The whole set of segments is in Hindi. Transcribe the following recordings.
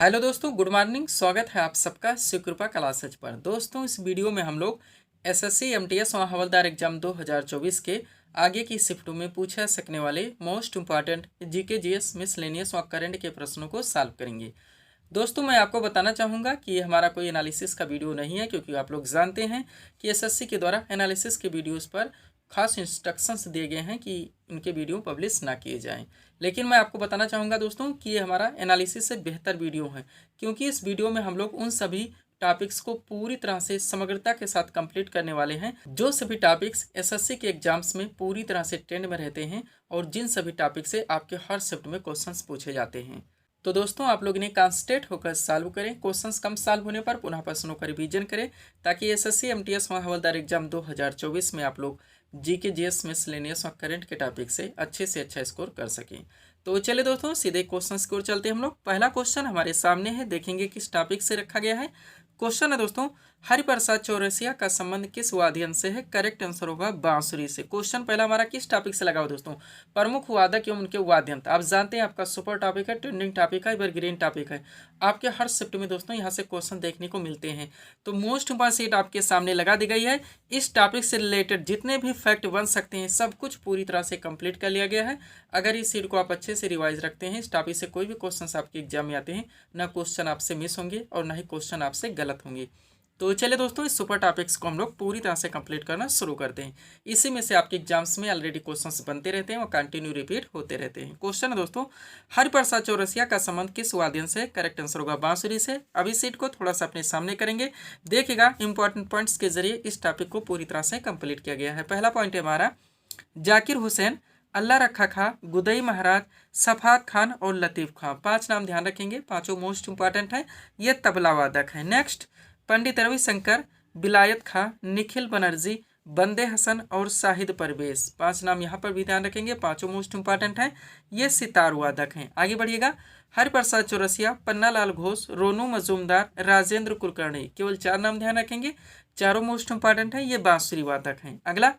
हेलो दोस्तों, गुड मॉर्निंग। स्वागत है आप सबका शिवकृपा क्लासेज पर। दोस्तों, इस वीडियो में हम लोग एसएससी एमटीएस और हवलदार एग्जाम 2024 के आगे की शिफ्टों में पूछा सकने वाले most important GK GS miscellaneous और करंट के प्रश्नों को सॉल्व करेंगे। दोस्तों, मैं आपको बताना चाहूँगा कि ये हमारा कोई एनालिसिस का वीडियो नहीं है, क्योंकि आप लोग जानते हैं कि एसएससी के द्वारा एनालिसिस के वीडियोस पर खास इंस्ट्रक्शंस दिए गए हैं कि इनके वीडियो पब्लिश ना किए जाएं। लेकिन मैं आपको बताना चाहूँगा दोस्तों कि ये हमारा एनालिसिस से बेहतर वीडियो है, क्योंकि इस वीडियो में हम लोग उन सभी टॉपिक्स को पूरी तरह से समग्रता के साथ कंप्लीट करने वाले हैं, जो सभी टॉपिक्स एसएससी के एग्जाम्स में पूरी तरह से ट्रेंड में रहते हैं और जिन सभी टॉपिक से आपके हर शिफ्ट में क्वेश्चंस पूछे जाते हैं। तो दोस्तों, आप लोग इन्हें कॉन्सेंट्रेट होकर सॉल्व करें। क्वेश्चंस कम सॉल्व होने पर पुनः प्रश्नों का रिवीजन करें, ताकि एसएससी एमटीएस और हवलदार एग्जाम 2024 में आप लोग जीके जीएस मिसलेनियस और करंट के टॉपिक से अच्छा स्कोर कर सकें। तो चलिए दोस्तों, सीधे क्वेश्चंस की ओर चलते हैं हम लोग। पहला क्वेश्चन हमारे सामने है, देखेंगे किस टॉपिक से रखा गया है। क्वेश्चन है दोस्तों, हरिप्रसाद चौरसिया का संबंध किस वाद्य यंत्र से है? करेक्ट आंसर होगा बांसुरी से। क्वेश्चन पहला हमारा किस टॉपिक से लगा हुआ दोस्तों? प्रमुख वादक एवं उनके वाद्य यंत्र। आप जानते हैं आपका सुपर टॉपिक है, ट्रेंडिंग टॉपिक है, एवरग्रीन टॉपिक है। आपके हर शिफ्ट में दोस्तों यहाँ से क्वेश्चन देखने को मिलते हैं। तो मोस्ट इंपॉर्टेंट सीट आपके सामने लगा दी गई है। इस टॉपिक से रिलेटेड जितने भी फैक्ट बन सकते हैं सब कुछ पूरी तरह से कंप्लीट कर लिया गया है। अगर इस सीट को आप अच्छे से रिवाइज रखते हैं, इस टॉपिक से कोई भी क्वेश्चन आपके एग्जाम में आते हैं, ना क्वेश्चन आपसे मिस होंगे और ना ही क्वेश्चन आपसे गलत होंगे। तो चलिए दोस्तों, इस सुपर टॉपिक्स को हम लोग पूरी तरह से कंप्लीट करना शुरू करते हैं। इसी में से आपके एग्जाम्स में ऑलरेडी क्वेश्चंस बनते रहते हैं और कंटिन्यू रिपीट होते रहते हैं। क्वेश्चन है दोस्तों, हरिप्रसाद चौरसिया का संबंध किस वाद्य से? करेक्ट आंसर होगा बांसुरी से। अभी सीट को थोड़ा सा अपने सामने करेंगे, देखिएगा इंपॉर्टेंट पॉइंट्स के जरिए इस टॉपिक को पूरी तरह से कंप्लीट किया गया है। पहला पॉइंट है हमारा, जाकिर हुसैन, अल्लाह रखा खां, गुदई महाराज, सफात खान और लतीफ़ खां। 5 नाम ध्यान रखेंगे, पांचों मोस्ट इंपॉर्टेंट है। ये तबला वादक है। नेक्स्ट, पंडित रविशंकर, बिलायत खां, निखिल बनर्जी, बंदे हसन और शाहिद परवेज। 5 नाम यहाँ पर भी ध्यान रखेंगे, पांचों मोस्ट इंपॉर्टेंट हैं। ये सितार वादक हैं। आगे बढ़िएगा, हरिप्रसाद चौरसिया, पन्नालाल घोष, रोनू मजूमदार, राजेंद्र कुलकर्णी। केवल 4 नाम ध्यान रखेंगे, चारों मोस्ट इंपॉर्टेंट हैं। ये बांसुरी वादक हैं। अगला,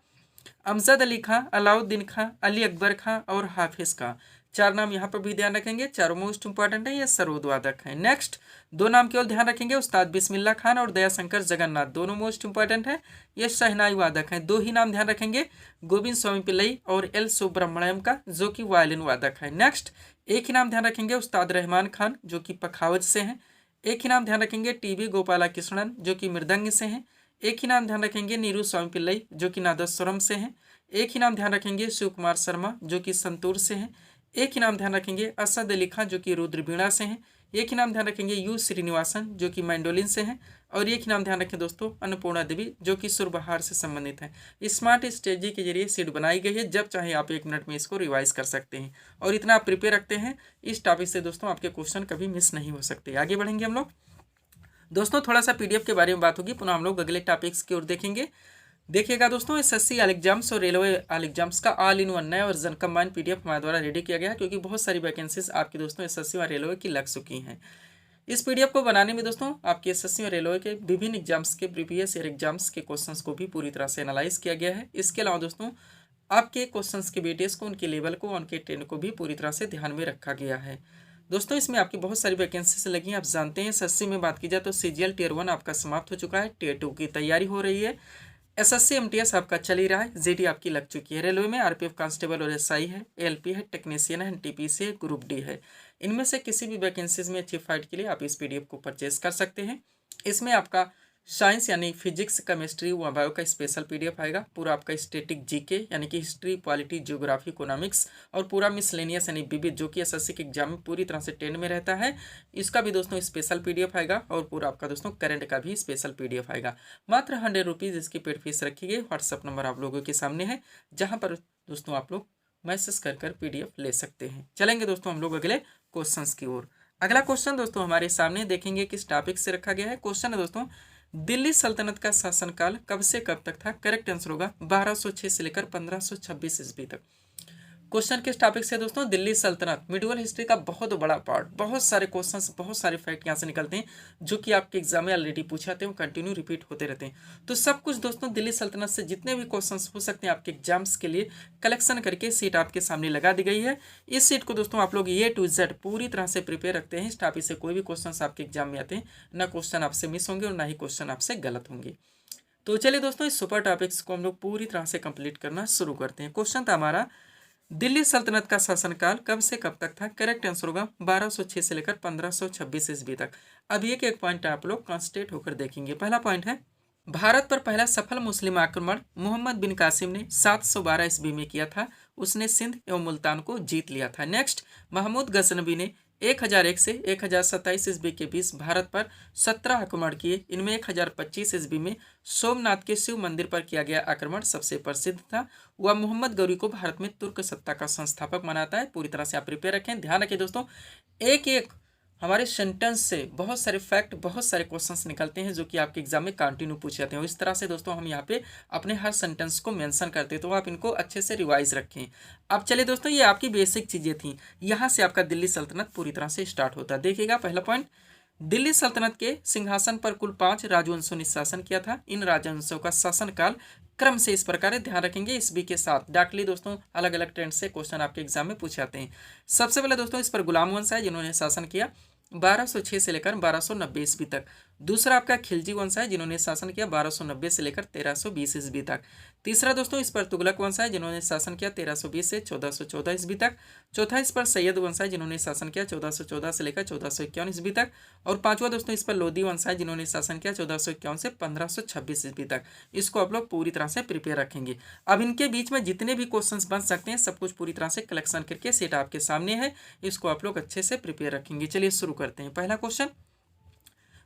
अमजद अली खां, अलाउद्दीन खां, अली अकबर खां और हाफिज खां। 4 नाम यहाँ पर भी ध्यान रखेंगे, चारों मोस्ट इंपॉर्टेंट है। ये सरोद वादक हैं। नेक्स्ट, 2 नाम केवल ध्यान रखेंगे, उस्ताद बिस्मिल्लाह खान और दयाशंकर जगन्नाथ। दोनों मोस्ट इंपॉर्टेंट है। ये शहनाई वादक हैं। 2 ही नाम ध्यान रखेंगे, गोविंद स्वामी पिल्लई और एल सुब्रमण्यम का, जो कि वायलिन वादक है। नेक्स्ट, एक ही नाम ध्यान रखेंगे, उस्ताद रहमान खान, जो कि पखावज से हैं। एक ही नाम ध्यान रखेंगे, टीबी गोपाला कृष्णन, जो कि मृदंग से हैं। एक ही नाम ध्यान रखेंगे, नीरू स्वामी पिल्लई, जो कि नादस्वरम से हैं। एक ही नाम ध्यान रखेंगे, शिव कुमार शर्मा, जो कि संतूर से हैं। एक ही नाम ध्यान रखेंगे, असद अली खां, जो कि रुद्रवीणा से हैं। एक ही नाम ध्यान रखेंगे, यू श्रीनिवासन, जो कि मैंडोलिन से हैं। और एक ही नाम ध्यान रखें दोस्तों, अन्नपूर्णा देवी, जो कि सुरबहार से संबंधित हैं। स्मार्ट स्ट्रेटजी के जरिए सीट बनाई गई है, जब चाहे आप 1 मिनट में इसको रिवाइज कर सकते हैं। और इतना आप प्रिपेयर रखते हैं, इस टॉपिक से दोस्तों आपके क्वेश्चन कभी मिस नहीं हो सकते। आगे बढ़ेंगे हम लोग। दोस्तों, थोड़ा सा पीडीएफ के बारे में बात होगी, पुनः हम लोग अगले टॉपिक्स की ओर देखेंगे। देखिएगा दोस्तों, एसएससी ऑल एग्जाम्स और रेलवे ऑल एग्जाम्स का ऑल इन वन नया वर्जन कंबाइंड पीडीएफ हमारे द्वारा रेडी किया गया है, क्योंकि बहुत सारी वैकेंसीज आपकी दोस्तों एसएससी और रेलवे की लग चुकी हैं। इस पीडीएफ को बनाने में दोस्तों आपके एसएससी और रेलवे के विभिन्न एग्जाम्स के प्रीवियस ईयर एग्जाम्स के क्वेश्चंस को भी पूरी तरह से एनालाइज किया गया है। इसके अलावा दोस्तों आपके क्वेश्चंस के वेटेज को, उनके लेवल को, उनके ट्रेंड को भी पूरी तरह से ध्यान में रखा गया है। दोस्तों, इसमें आपकी बहुत सारी वैकेंसीज लगी हैं। आप जानते हैं एसएससी में बात की जाए तो सीजीएल टियर 1 आपका समाप्त हो चुका है, टियर 2 की तैयारी हो रही है। एसएससी एमटीएस आपका चल ही रहा है, जीडी आपकी लग चुकी है। रेलवे में आरपीएफ कांस्टेबल और एसआई है, एएलपी है, टेक्नीशियन है, एनटीपीसी है, ग्रुप डी है। इनमें से किसी भी वैकेंसीज में अच्छी फाइट के लिए आप इस पीडीएफ को परचेज कर सकते हैं। इसमें आपका साइंस यानी फिजिक्स, केमिस्ट्री व बायो का स्पेशल पीडीएफ आएगा। पूरा आपका स्टैटिक जीके यानी कि हिस्ट्री, पॉलिटी, ज्योग्राफी, इकोनॉमिक्स और पूरा मिसलेनियस यानी विविध, जो कि एसएससी के एग्जाम में पूरी तरह से ट्रेंड में रहता है, इसका भी दोस्तों स्पेशल पीडीएफ आएगा। और पूरा आपका दोस्तों करंट का भी स्पेशल पीडीएफ आएगा। मात्र 100 रुपीज़ इसकी पेड फीस रखी गई। व्हाट्सअप नंबर आप लोगों के सामने है, जहाँ पर दोस्तों आप लोग मैसेज कर पीडीएफ ले सकते हैं। चलेंगे दोस्तों हम लोग अगले क्वेश्चन की ओर। अगला क्वेश्चन दोस्तों हमारे सामने, देखेंगे किस टॉपिक से रखा गया है। क्वेश्चन है दोस्तों, दिल्ली सल्तनत का शासनकाल कब से कब तक था? करेक्ट आंसर होगा 1206 से लेकर 1526 ईस्वी तक। क्वेश्चन किस टॉपिक से दोस्तों? दिल्ली सल्तनत, मिडिवल हिस्ट्री का बहुत बड़ा पार्ट, बहुत सारे क्वेश्चंस, बहुत सारे फैक्ट यहाँ से निकलते हैं जो कि आपके एग्जाम में ऑलरेडी पूछे आते हैं, कंटिन्यू रिपीट होते रहते हैं। तो सब कुछ दोस्तों दिल्ली सल्तनत से जितने भी क्वेश्चंस हो सकते हैं आपके एग्जाम्स के लिए कलेक्शन करके सीट आपके सामने लगा दी गई है। इस सीट को दोस्तों आप लोग A to Z पूरी तरह से प्रिपेयर रखते हैं। इस टॉपिक से कोई भी क्वेश्चन आपके एग्जाम में आते हैं, ना क्वेश्चन आपसे मिस होंगे और ना ही क्वेश्चन आपसे गलत होंगे। तो चलिए दोस्तों, इस सुपर टॉपिक्स को हम लोग पूरी तरह से कंप्लीट करना शुरू करते हैं। क्वेश्चन था हमारा, दिल्ली सल्तनत का शासनकाल कब से कब तक था? करेक्ट आंसर होगा 1206 से लेकर 1526 ईस्वी तक। अब ये एक पॉइंट आप लोग कॉन्सेंट्रेट होकर देखेंगे। पहला पॉइंट है, भारत पर पहला सफल मुस्लिम आक्रमण मोहम्मद बिन कासिम ने 712 ईस्वी में किया था। उसने सिंध एवं मुल्तान को जीत लिया था। नेक्स्ट, महमूद गजनवी ने 1001 से 1027 ईस्वी के बीच भारत पर 17 आक्रमण किए। इनमें 1025 ईस्वी में सोमनाथ के शिव मंदिर पर किया गया आक्रमण सबसे प्रसिद्ध था। वह मोहम्मद गौरी को भारत में तुर्क सत्ता का संस्थापक मनाता है। पूरी तरह से आप प्रिपेयर रखें, ध्यान रखें दोस्तों, एक एक हमारे सेंटेंस से बहुत सारे फैक्ट, बहुत सारे क्वेश्चंस निकलते हैं जो कि आपके एग्जाम में कंटिन्यू पूछे जाते हैं। इस तरह से दोस्तों हम यहाँ पे अपने हर सेंटेंस को मेंशन करते हैं, तो आप इनको अच्छे से रिवाइज रखें। अब चलिए दोस्तों, ये आपकी बेसिक चीज़ें थी। यहाँ से आपका दिल्ली सल्तनत पूरी तरह से स्टार्ट होता है। देखिएगा पहला पॉइंट, दिल्ली सल्तनत के सिंहासन पर कुल 5 राजवंशों ने शासन किया था। इन राजवंशों का शासनकाल क्रम से इस प्रकार है, ध्यान रखेंगे ईस्वी के साथ। डाकली दोस्तों अलग अलग ट्रेंड से क्वेश्चन आपके एग्जाम में पूछे जाते हैं। सबसे पहले दोस्तों इस पर गुलाम वंश है जिन्होंने शासन किया 1206 से लेकर 1290 ईस्वी तक। दूसरा आपका खिलजी वंश है जिन्होंने शासन किया 1290 से लेकर 1320 ईस्वी तक। तीसरा दोस्तों इस पर तुगलक वंश है जिन्होंने शासन किया 1320 से 1414 ईस्वी तक। चौथा इस पर सैयद वंश है जिन्होंने शासन किया 1414 से लेकर 1451 ईस्वी तक। और पांचवा दोस्तों इस पर लोधी वंश है जिन्होंने शासन किया 1451 से 1526 ईस्वी तक। इसको आप लोग पूरी तरह से प्रिपेयर रखेंगे। अब इनके बीच में जितने भी क्वेश्चंस बन सकते हैं सब कुछ पूरी तरह से कलेक्शन करके सेट आपके सामने है, इसको आप लोग अच्छे से प्रिपेयर रखेंगे। चलिए शुरू करते हैं। पहला क्वेश्चन,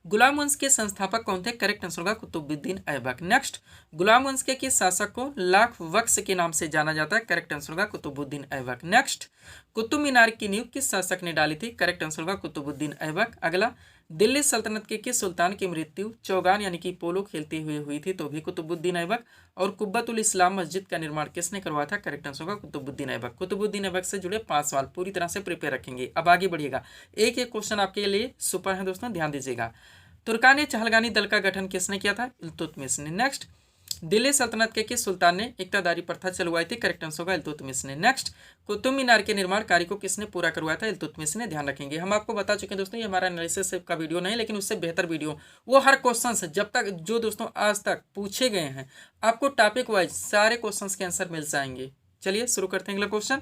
गुलाम वंश के संस्थापक कौन थे? करेक्ट आंसर होगा कुतुबुद्दीन ऐबक। नेक्स्ट, गुलाम वंश के किस शासक को लाख वक्स के नाम से जाना जाता है? करेक्ट आंसर होगा कुतुबुद्दीन ऐबक। नेक्स्ट, कुतुब मीनार की नींव किस शासक ने डाली थी? करेक्ट आंसर होगा कुतुबुद्दीन ऐबक। अगला, दिल्ली सल्तनत के किस सुल्तान की मृत्यु चौगान यानी कि पोलो खेलते हुए हुई थी? तो भी कुतुबुद्दीन ऐबक। और कुब्बतुल इस्लाम मस्जिद का निर्माण किसने करवाया था? करेक्ट आंसर होगा कुतुबुद्दीन ऐबक। कुतुबुद्दीन ऐबक से जुड़े 5 सवाल पूरी तरह से प्रिपेयर रखेंगे। अब आगे बढ़िएगा, एक एक क्वेश्चन आपके लिए सुपर है दोस्तों, ध्यान दीजिएगा। तुर्कानी चहलगानी दल का गठन किसने किया था? इल्तुतमिश ने। नेक्स्ट, दिल्ली सल्तनत के किस सुल्तान ने इक्तादारी प्रथा चलवाई थी? करेक्ट आंसर होगा इल्तुतमिश ने। नेक्स्ट, कुतुब मीनार के निर्माण कार्य को किसने पूरा करवाया था? इल्तुतमिश ने। ध्यान रखेंगे, हम आपको बता चुके हैं दोस्तों, ये हमारा एनालिसिस का वीडियो नहीं, लेकिन उससे बेहतर वीडियो, वो हर क्वेश्चन जब तक जो दोस्तों आज तक पूछे गए हैं आपको टॉपिक वाइज सारे क्वेश्चन के आंसर मिल जाएंगे। चलिए शुरू करते हैं अगला क्वेश्चन।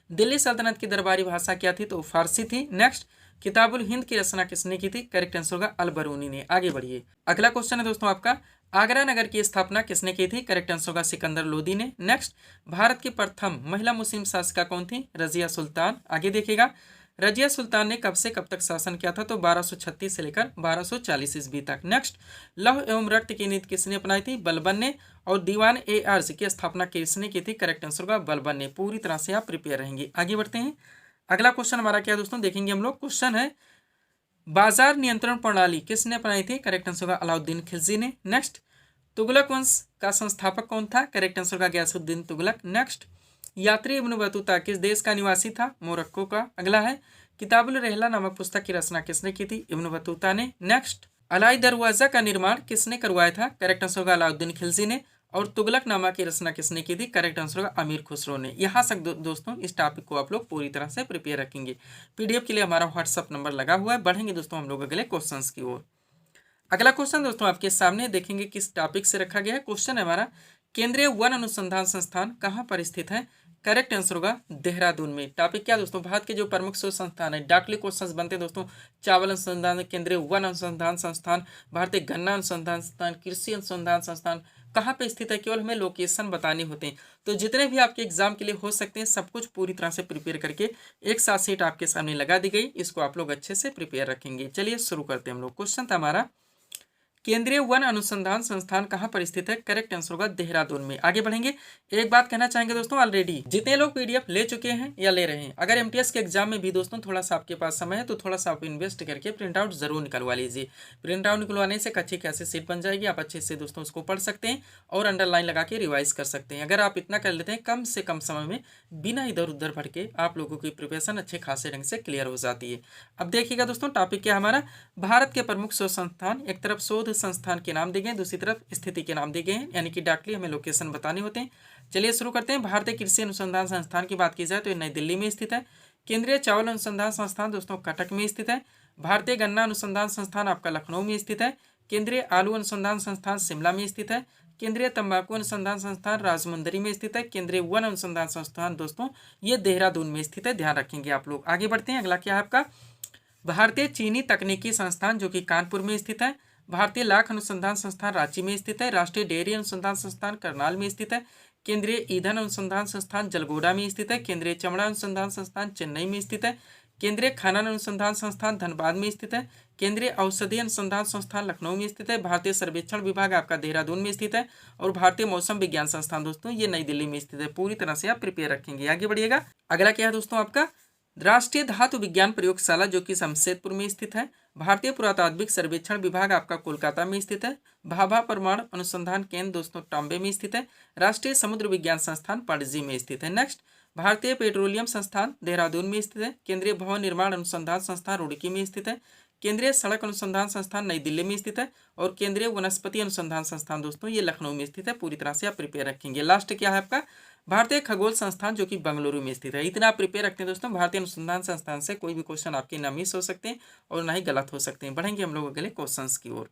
दिल्ली सल्तनत की दरबारी भाषा क्या थी? तो फारसी थी। नेक्स्ट, किताबुल हिंद की रचना किसने की थी? करेक्ट आंसर होगा अल बरूनी ने। आगे बढ़िए, अगला क्वेश्चन है दोस्तों आपका, आगरा नगर की स्थापना किसने की थी? करेक्ट आंसर होगा सिकंदर लोदी ने। नेक्स्ट, भारत की प्रथम महिला मुस्लिम शासिका कौन थी? रजिया सुल्तान। आगे देखिएगा, रजिया सुल्तान ने कब से कब तक शासन किया था? तो 1236 से लेकर 1240 ईस्वी तक। नेक्स्ट, लौह एवं रक्त की नीति किसने अपनाई थी? बलबन ने। और दीवान ए अर्ज की स्थापना किसने की थी? करेक्ट आंसर होगा बलबन ने। पूरी तरह से आप प्रिपेयर रहेंगे। आगे बढ़ते हैं, अगला क्वेश्चन हमारा क्या दोस्तों देखेंगे हम लोग। क्वेश्चन है, बाजार नियंत्रण प्रणाली किसने अपनाई थी? करेक्ट आंसर होगा अलाउद्दीन खिलजी ने। नेक्स्ट, तुगलक वंश का संस्थापक कौन था? करेक्ट आंसर होगा गयासुद्दीन तुगलक। नेक्स्ट, यात्री इब्न बतूता किस देश का निवासी था? मोरक्को का। अगला है, किताबुल रहला नामक पुस्तक की रचना किसने की थी? इब्न बतूता ने। नेक्स्ट, अलाई दरवाजा का निर्माण किसने करवाया था? करेक्ट आंसर होगा अलाउद्दीन खिलजी ने। और तुगलकनामा की रचना किसने की थी? करेक्ट आंसर होगा अमीर खुसरो ने। यहाँ तक दोस्तों इस टॉपिक को आप लोग पूरी तरह से प्रिपेयर रखेंगे। पीडीएफ के लिए हमारा व्हाट्सअप नंबर लगा हुआ है। बढ़ेंगे दोस्तों हम लोग अगले क्वेश्चंस की ओर। अगला क्वेश्चन दोस्तों आपके सामने देखेंगे किस टॉपिक से रखा गया है। क्वेश्चन है हमारा, केंद्रीय वन अनुसंधान संस्थान कहाँ पर स्थित है? करेक्ट आंसर होगा देहरादून में। टॉपिक क्या दोस्तों? भारत के जो प्रमुख शोध संस्थान है, डाकली क्वेश्चंस बनते हैं दोस्तों। चावल अनुसंधान, केंद्रीय वन अनुसंधान संस्थान, भारतीय गन्ना अनुसंधान संस्थान, कृषि अनुसंधान संस्थान कहाँ पे स्थित है? केवल हमें लोकेशन बताने होते हैं। तो जितने भी आपके एग्जाम के लिए हो सकते हैं सब कुछ पूरी तरह से प्रिपेयर करके एक साथ सीट आपके सामने लगा दी गई। इसको आप लोग अच्छे से प्रिपेयर रखेंगे। चलिए शुरू करते हैं हम लोग। क्वेश्चन था हमारा, केंद्रीय वन अनुसंधान संस्थान कहाँ पर स्थित है? करेक्ट आंसर होगा देहरादून में। आगे बढ़ेंगे, एक बात कहना चाहेंगे दोस्तों, ऑलरेडी जितने लोग पीडीएफ ले चुके हैं या ले रहे हैं, अगर एमटीएस के एग्जाम में भी दोस्तों थोड़ा सा आपके पास समय है तो थोड़ा सा आप इन्वेस्ट करके प्रिंट आउट जरूर निकलवा लीजिए। प्रिंट आउट निकलवाने से अच्छी खासी सीट बन जाएगी, आप अच्छे से दोस्तों उसको पढ़ सकते हैं और अंडरलाइन लगा के रिवाइज कर सकते हैं। अगर आप इतना कर लेते हैं कम से कम समय में, बिना इधर उधर भटके, आप लोगों की प्रिपरेशन अच्छे खासे ढंग से क्लियर हो जाती है। अब देखिएगा दोस्तों, टॉपिक क्या हमारा, भारत के प्रमुख शोध संस्थान। एक तरफ शोध संस्थान के नाम दिए गए, दूसरी तरफ स्थिति के नाम दिए गए हैं, यानी कि डायरेक्टली हमें लोकेशन बताने होते हैं। चलिए शुरू करते हैं। भारतीय कृषि अनुसंधान संस्थान की बात की जाए तो ये नई दिल्ली में स्थित है। केंद्रीय चावल अनुसंधान संस्थान दोस्तों कटक में स्थित है। भारतीय गन्ना अनुसंधान संस्थान आपका लखनऊ में स्थित है। केंद्रीय आलू अनुसंधान संस्थान शिमला में स्थित है। केंद्रीय तंबाकू अनुसंधान संस्थान राजमुंदरी में स्थित है। केंद्रीय वन अनुसंधान संस्थान दोस्तों ये देहरादून में स्थित है, ध्यान रखेंगे आप लोग। आगे बढ़ते हैं, अगला क्या है आपका, भारतीय चीनी तकनीकी संस्थान जो कि कानपुर में स्थित है। भारतीय लाख अनुसंधान संस्थान रांची में स्थित है। राष्ट्रीय डेयरी अनुसंधान संस्थान करनाल में स्थित है। केंद्रीय ईंधन अनुसंधान संस्थान जलगोड़ा में स्थित है। केंद्रीय चमड़ा अनुसंधान संस्थान चेन्नई में स्थित है। केंद्रीय खनन अनुसंधान संस्थान धनबाद में स्थित है। केंद्रीय औषधि अनुसंधान संस्थान लखनऊ में स्थित है। भारतीय सर्वेक्षण विभाग आपका देहरादून में स्थित है। और भारतीय मौसम विज्ञान संस्थान दोस्तों ये नई दिल्ली में स्थित है। पूरी तरह से आप प्रिपेयर रखेंगे। आगे बढ़िएगा, अगला क्या है दोस्तों आपका, राष्ट्रीय धातु विज्ञान प्रयोगशाला जो कि शमशेदपुर में स्थित है। भारतीय पुरातात्विक सर्वेक्षण विभाग आपका कोलकाता में स्थित है। भाभा परमाणु अनुसंधान केंद्र दोस्तों टॉम्बे में स्थित है। राष्ट्रीय समुद्र विज्ञान संस्थान पणजी में स्थित है। नेक्स्ट, भारतीय पेट्रोलियम संस्थान देहरादून में स्थित है। केंद्रीय भवन निर्माण अनुसंधान संस्थान रुड़की में स्थित है। केंद्रीय सड़क अनुसंधान संस्थान नई दिल्ली में स्थित है। और केंद्रीय वनस्पति अनुसंधान संस्थान दोस्तों ये लखनऊ में स्थित है। पूरी तरह से आप प्रिपेयर रखेंगे। लास्ट क्या है आपका, भारतीय खगोल संस्थान जो कि बेंगलुरु में स्थित है। इतना आप प्रिपेयर रखते हैं दोस्तों, भारतीय अनुसंधान संस्थान से कोई भी क्वेश्चन आपके ना मिस हो सकते हैं और ना ही गलत हो सकते हैं। बढ़ेंगे हम लोग अगले क्वेश्चंस की ओर।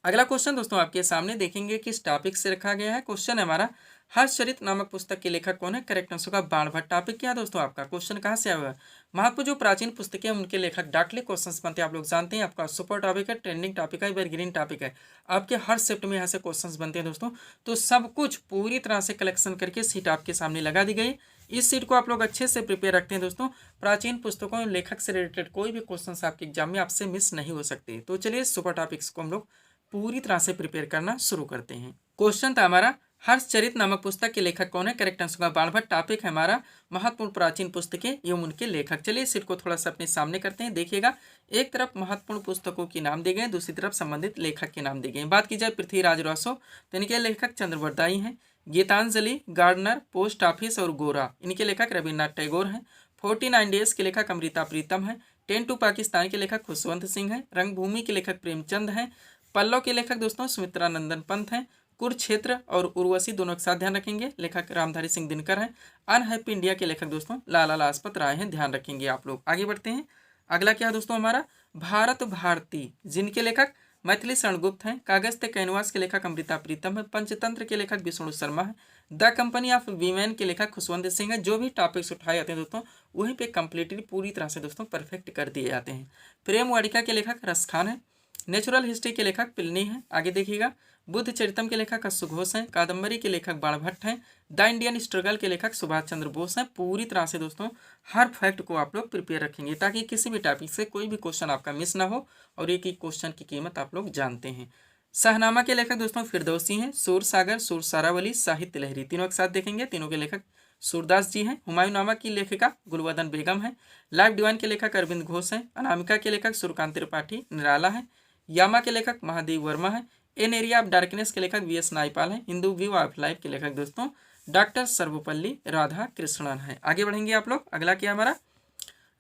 अगला क्वेश्चन दोस्तों आपके सामने देखेंगे किस टॉपिक से रखा गया है। क्वेश्चन है हमारा, हर्षचरित नामक पुस्तक के लेखक कौन है? करेक्ट आंसर का बाणभट्ट। टॉपिक क्या है दोस्तों आपका, क्वेश्चन कहाँ से आया हुआ है? महत्वपूर्ण जो प्राचीन पुस्तकें हैं उनके लेखक डायरेक्टली क्वेश्चंस बनते हैं, आप लोग जानते हैं। आपका सुपर टॉपिक है, ट्रेंडिंग टॉपिक है, एवरग्रीन टॉपिक है, आपके हर शिफ्ट में यहाँ से क्वेश्चंस बनते हैं दोस्तों। तो सब कुछ पूरी तरह से कलेक्शन करके सीट आपके सामने लगा दी गई। इस सीट को आप लोग अच्छे से प्रिपेयर रखते हैं दोस्तों। प्राचीन पुस्तकों लेखक से रिलेटेड कोई भी क्वेश्चन आपके एग्जाम में आपसे मिस नहीं हो सकते। तो चलिए सुपर टॉपिक्स को हम लोग पूरी तरह से प्रिपेयर करना शुरू करते हैं। क्वेश्चन था हमारा, हर्षचरित नामक पुस्तक के लेखक कौन है? करेक्ट आंसर का बाणभट्ट। टॉपिक है हमारा महत्वपूर्ण प्राचीन पुस्तकें एवं उनके लेखक। चलिए इस सीट को थोड़ा सा अपने सामने करते हैं। देखिएगा, एक तरफ महत्वपूर्ण पुस्तकों के नाम दिए गए, दूसरी तरफ संबंधित लेखक के नाम दिए गए। बात की जाए पृथ्वीराज रासो तो इनके लेखक चंद्रवरदाई हैं। गीतांजलि, गार्डनर, पोस्ट ऑफिस और गोरा इनके लेखक रविन्द्रनाथ टैगोर हैं। 49 डेज के लेखक अमृता प्रीतम हैं। 10 टू पाकिस्तान के लेखक खुशवंत सिंह हैं। रंगभूमि के लेखक प्रेमचंद हैं। पल्लव के लेखक दोस्तों सुमित्रा नंदन पंत हैं। कुरुक्षेत्र और उर्वशी दोनों के साथ ध्यान रखेंगे, लेखक रामधारी सिंह दिनकर हैं। अनहैप्पी इंडिया के लेखक दोस्तों लाला लाजपत राय हैं, ध्यान रखेंगे आप लोग। आगे बढ़ते हैं, अगला क्या है दोस्तों हमारा, भारत भारती जिनके लेखक मैथिली शरण गुप्त हैं। कागज ते कैनवास के लेखक अमृता प्रीतम है। पंचतंत्र के लेखक विष्णु शर्मा है। द कंपनी ऑफ वीमेन के लेखक खुशवंत सिंह है। जो भी टॉपिक्स उठाए जाते हैं दोस्तों वहीं पे कंप्लीटली पूरी तरह से दोस्तों परफेक्ट कर दिए जाते हैं। प्रेम वाटिका के लेखक रस खान है। नेचुरल हिस्ट्री के लेखक पिलनी है। आगे देखिएगा, बुद्ध चरितम के लेखक अश्व घोष हैं। कादम्बरी के लेखक बाणभट्ट हैं। द इंडियन स्ट्रगल के लेखक सुभाष चंद्र बोस हैं। पूरी तरह से दोस्तों हर फैक्ट को आप लोग प्रिपेयर रखेंगे ताकि किसी भी टॉपिक से कोई भी क्वेश्चन आपका मिस ना हो और एक एक क्वेश्चन की कीमत आप लोग जानते हैं। शाहनामा के लेखक दोस्तों फिरदौसी हैं। सूर सागर, सूर सारावली, साहित्य लहरी तीनों के साथ देखेंगे। तीनों के लेखक सूरदास जी हैं। हुमायूं नामा की लेखिका गुलवदन बेगम है। लाइफ डिवाइन के लेखक अरविंद घोष हैं। अनामिका के लेखक सूर्यकांत त्रिपाठी निराला है। यामा के लेखक महादेव वर्मा है। एन एरिया ऑफ डार्कनेस के लेखक वी.एस. नायपाल हैं। हिंदू व्यू ऑफ लाइफ के लेखक दोस्तों डॉक्टर सर्वपल्ली राधा कृष्णन है। आगे बढ़ेंगे आप लोग, अगला क्या हमारा,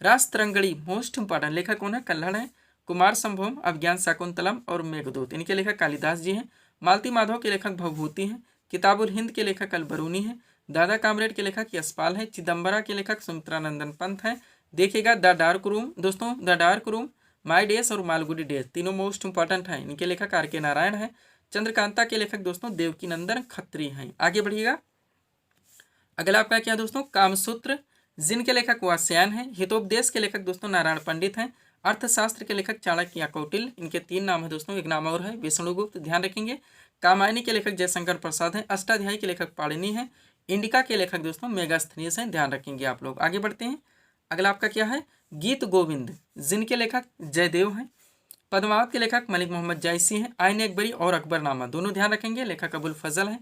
राष्ट्रंगड़ी मोस्ट इंपॉर्टेंट लेखक कौन है? कल्हड़ है। कुमार संभवम, अभिज्ञान शाकुंतलम और मेघदूत इनके लेखक कालिदास जी हैं। मालती माधव के लेखक भवभूति हैं। किताबुल हिंद के लेखक अलबरूनी हैं। दादा कामरेड के लेखक यशपाल हैं। चिदम्बरा के लेखक सुमित्रा नंदन पंत हैं। देखिएगा द डार्क रूम दोस्तों, the dark room, my days और मालगुडी डेज तीनों मोस्ट इंपॉर्टेंट हैं। इनके लेखक आर के नारायण हैं। चंद्रकांता के लेखक दोस्तों देवकी नंदन खत्री हैं। आगे बढ़िएगा, अगला आपका क्या दोस्तों, कामसूत्र जिनके लेखक वात्स्यायन हैं। हितोपदेश के लेखक दोस्तों नारायण पंडित हैं। अर्थशास्त्र के लेखक चाणक्य या कौटिल्य, इनके 3 नाम है दोस्तों, एक नाम और है विष्णुगुप्त, ध्यान रखेंगे। कामायनी के लेखक जयशंकर प्रसाद हैं। अष्टाध्यायी के लेखक पाणिनि हैं। इंडिका के लेखक दोस्तों मेगास्थनीस हैं, ध्यान रखेंगे आप लोग। आगे बढ़ते हैं, अगला आपका क्या है, गीत गोविंद जिनके लेखक जयदेव हैं। पद्मावत के लेखक मलिक मोहम्मद जायसी हैं। आईन अकबरी और अकबरनामा दोनों ध्यान रखेंगे, लेखक अबुल फजल हैं